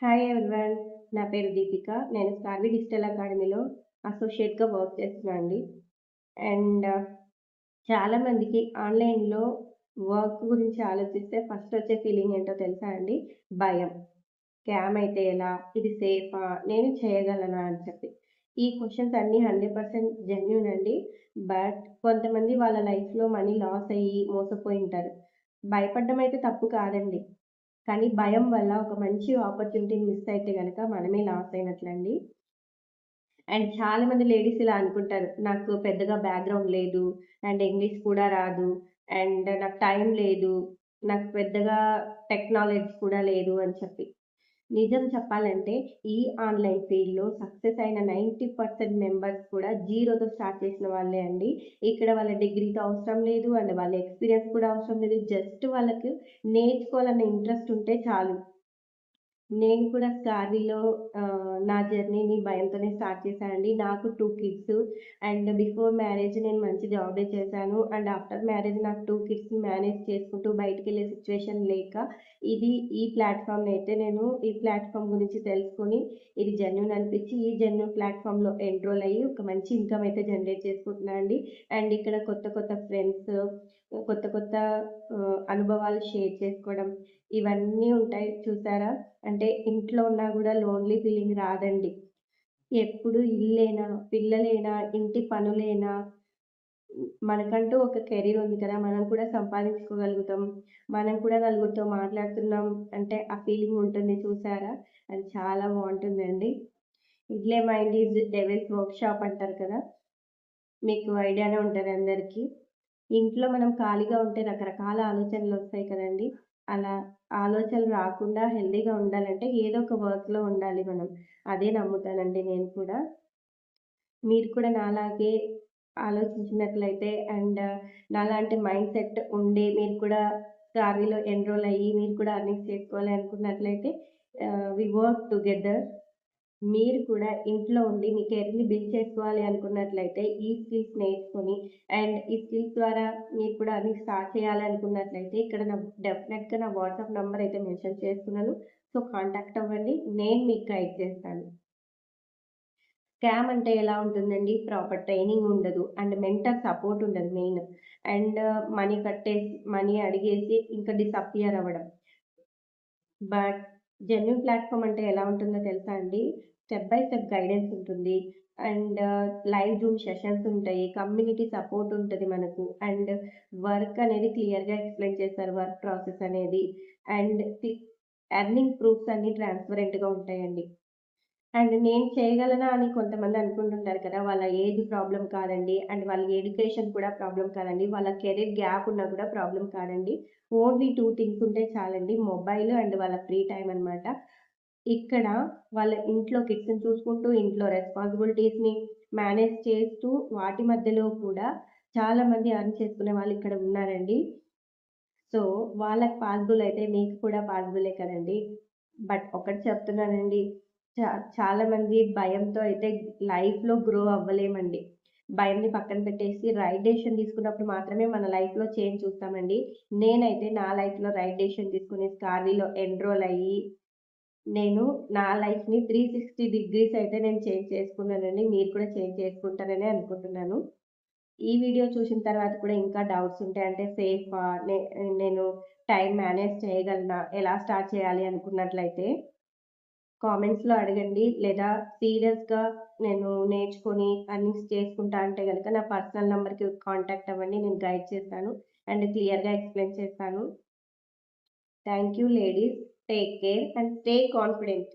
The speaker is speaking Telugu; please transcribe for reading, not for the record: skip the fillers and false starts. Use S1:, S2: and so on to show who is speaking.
S1: Hi everyone. నా పేరు దీపిక. నేను స్కార్వి డిజిటల్ అకాడమీలో అసోసియేట్‌గా వర్క్ చేస్తున్నా అండి. అండ్ చాలామందికి ఆన్‌లైన్‌లో వర్క్ గురించి ఆలోచిస్తే ఫస్ట్ వచ్చే ఫీలింగ్ ఏంటో తెలుసా అండి? భయం. స్కామ్ అయితే ఎలా? ఇది సేఫా? నేను చేయగలనా? అని చెప్పి. ఈ క్వెషన్స్ అన్నీ 100% జెన్యూన్ అండి. బట్ కొంతమంది వాళ్ళ లైఫ్‌లో మనీ లాస్ అయ్యి మోసపోయి ఉంటారు. భయపడడం అయితే తప్పు కాదండి. కానీ భయం వల్ల ఒక మంచి ఆపర్చునిటీని మిస్ అయితే గనక మనమే లాస్ అయినట్లండి. అండ్ చాలామంది లేడీస్ ఇలా అనుకుంటారు. నాకు పెద్దగా బ్యాక్‌గ్రౌండ్ లేదు. అండ్ ఇంగ్లీష్ కూడా రాదు. అండ్ నాకు టైం లేదు. నాకు పెద్దగా టెక్నాలజీ కూడా లేదు అని చెప్పి. నిజం చెప్పాలంటే ఈ ఆన్‌లైన్ ఫీల్డ్‌లో సక్సెస్ అయిన 90% మెంబర్స్ కూడా జీరోతో స్టార్ట్ చేసిన వాళ్ళే అండి. ఇక్కడ వాళ్ళ డిగ్రీతో అవసరం లేదు. అండ్ వాళ్ళ ఎక్స్‌పీరియన్స్ కూడా అవసరం లేదు. జస్ట్ వాళ్ళకి నేర్చుకోవాలన్న ఇంట్రెస్ట్ ఉంటే చాలు. నేను కూడా స్కార్విలో నా జర్నీని భయంతోనే స్టార్ట్ చేశానండి. నాకు 2 కిడ్స్. అండ్ బిఫోర్ మ్యారేజ్ నేను మంచి జాబే చేశాను. అండ్ ఆఫ్టర్ మ్యారేజ్ నాకు 2 కిడ్స్‌ని మేనేజ్ చేసుకుంటూ బయటికెళ్ళే సిట్యుయేషన్ లేక ఈ ఈ ప్లాట్‌ఫార్మ్ గురించి తెలుసుకొని ఇది జెన్యూన్ అనిపించి ఈ జెన్యూన్ ప్లాట్‌ఫార్మ్‌లో ఎన్రోల్ అయ్యి ఒక మంచి ఇన్‌కమ్ అయితే జనరేట్ చేసుకుంటున్నా అండి. అండ్ ఇక్కడ కొత్త కొత్త ఫ్రెండ్స్, కొత్త కొత్త అనుభవాలు షేర్ చేసుకోవడం ఇవన్నీ ఉంటాయి చూసారా? అంటే ఇంట్లో ఉన్నా గూడా లోన్‌లీ ఫీలింగ్ రాదండి. ఎప్పుడు ఇల్లేనా, పిల్లలేనా, ఇంటి పనులేనా, మనకంటూ ఒక కెరీర్ ఉంది కదా! మనం కూడా సంపాదించుకోగలుగుతాం. మనం కూడా నలుగురితో మాట్లాడుతున్నాం అంటే ఆ ఫీలింగ్ ఉంటుంది చూసారా? అది చాలా బావుంటుందండి. ఇడ్లే మైండ్ ఈజ్ డెవిల్స్ వర్క్‌షాప్ అంటారు కదా! మీకు ఐడియానే ఉంటది అందరికీ. ఇంట్లో మనం ఖాళీగా ఉంటే రకరకాల ఆలోచనలొస్తాయి కదండీ! అలా ఆలోచనలు రాకుండా హెల్తీగా ఉండాలంటే ఏదో ఒక వర్క్‌లో ఉండాలి మనం. అదే నమ్ముతానండి నేను కూడా. మీరు కూడా నాలాగే ఆలోచించినట్లయితే అండ్ నాలాంటి మైండ్ సెట్ ఉండి మీరు కూడా స్టార్‌విలో ఎన్రోల్ అయ్యి మీరు కూడా ఎర్నింగ్స్ చేసుకోవాలి అనుకున్నట్లయితే వి వర్క్ టుగెదర్. మీరు కూడా ఇంట్లో ఉండి మీ కెరీర్‌ని బిల్డ్ చేసుకోవాలి అనుకున్నట్లయితే ఈ స్కిల్స్ నేర్చుకొని అండ్ ఈ స్కిల్స్ ద్వారా మీరు కూడా అర్నింగ్ స్టార్ట్ చేయాలి అనుకున్నట్లయితే ఇక్కడ డెఫినెట్‌గా నా వాట్సాప్ నంబర్ అయితే మెన్షన్ చేస్తున్నాను. సో, కాంటాక్ట్ అవ్వండి. నేను మీకు గైడ్ చేస్తాను. స్కామ్ అంటే ఎలా ఉంటుందండి? ప్రాపర్ ట్రైనింగ్ ఉండదు. అండ్ మెంటర్ సపోర్ట్ ఉండదు మెయిన్. అండ్ మనీ అడిగేసి ఇంకా డిసపియర్ అవ్వడం. బట్ జెన్యూన్ ప్లాట్‌ఫార్మ్ అంటే ఎలా ఉంటుందో తెలుసా అండి? స్టెప్ బై స్టెప్ గైడెన్స్ ఉంటుంది. అండ్ లైవ్ జూమ్ సెషన్స్ ఉంటాయి. కమ్యూనిటీ సపోర్ట్ ఉంటది మనకు. అండ్ వర్క్ అనేది క్లియర్‌గా ఎక్స్‌ప్లెయిన్ చేస్తారు. వర్క్ ప్రాసెస్ అనేది. అండ్ ఎర్నింగ్ ప్రూఫ్స్ అన్నీ ట్రాన్స్‌పరెంట్‌గా ఉంటాయండి. అండ్ నేను చేయగలనా అని కొంతమంది అనుకుంటుంటారు కదా! వాళ్ళ ఏజ్ ప్రాబ్లమ్ కాదండి. అండ్ వాళ్ళ ఎడ్యుకేషన్ కూడా ప్రాబ్లమ్ కాదండి. వాళ్ళ కెరీర్ గ్యాప్ ఉన్నా కూడా ప్రాబ్లమ్ కాదండి. ఓన్లీ 2 థింగ్స్ ఉంటే చాలండి. మొబైల్ అండ్ వాళ్ళ ఫ్రీ టైమ్ అన్నమాట. ఇక్కడ వాళ్ళ ఇంట్లో కిడ్స్‌ని చూసుకుంటూ, ఇంట్లో రెస్పాన్సిబిలిటీస్‌ని మేనేజ్ చేస్తూ, వాటి మధ్యలో కూడా చాలామంది ఎర్న్ చేసుకునే వాళ్ళు ఇక్కడ ఉన్నారండి. సో, వాళ్ళకి పాసిబుల్ అయితే మీకు కూడా పాసిబులే కదండీ! బట్ ఒకటి చెప్తున్నానండి. చాలామంది భయంతో అయితే లైఫ్‌లో గ్రో అవ్వలేమండి. భయంని పక్కన పెట్టేసి రైట్ డెసిషన్ తీసుకున్నప్పుడు మాత్రమే మన లైఫ్‌లో చేంజ్ చూస్తామండి. నేనైతే నా లైఫ్‌లో రైట్ డెసిషన్ తీసుకొని స్కార్విలో ఎన్రోల్ అయ్యి, నేను నా లైఫ్‌ని 360 డిగ్రీస్ అయితే నేను చేంజ్ చేసుకున్నానండి. మీరు కూడా చేంజ్ చేసుకుంటారనే అనుకుంటున్నాను. ఈ వీడియో చూసిన తర్వాత కూడా ఇంకా డౌట్స్ ఉంటాయి. అంటే సేఫా? నేను టైమ్ మేనేజ్ చేయగలనా? ఎలా స్టార్ట్ చేయాలి అనుకున్నట్లయితే కామెంట్స్‌లో అడగండి. లేదా సీరియస్‌గా నేను నేర్చుకొని ఎర్నింగ్స్ చేసుకుంటా అంటే గనక నా పర్సనల్ నంబర్‌కి కాంటాక్ట్ అవ్వండి. నేను గైడ్ చేస్తాను. అండ్ క్లియర్‌గా ఎక్స్‌ప్లెయిన్ చేస్తాను. Thank you ladies. Take care and stay confident.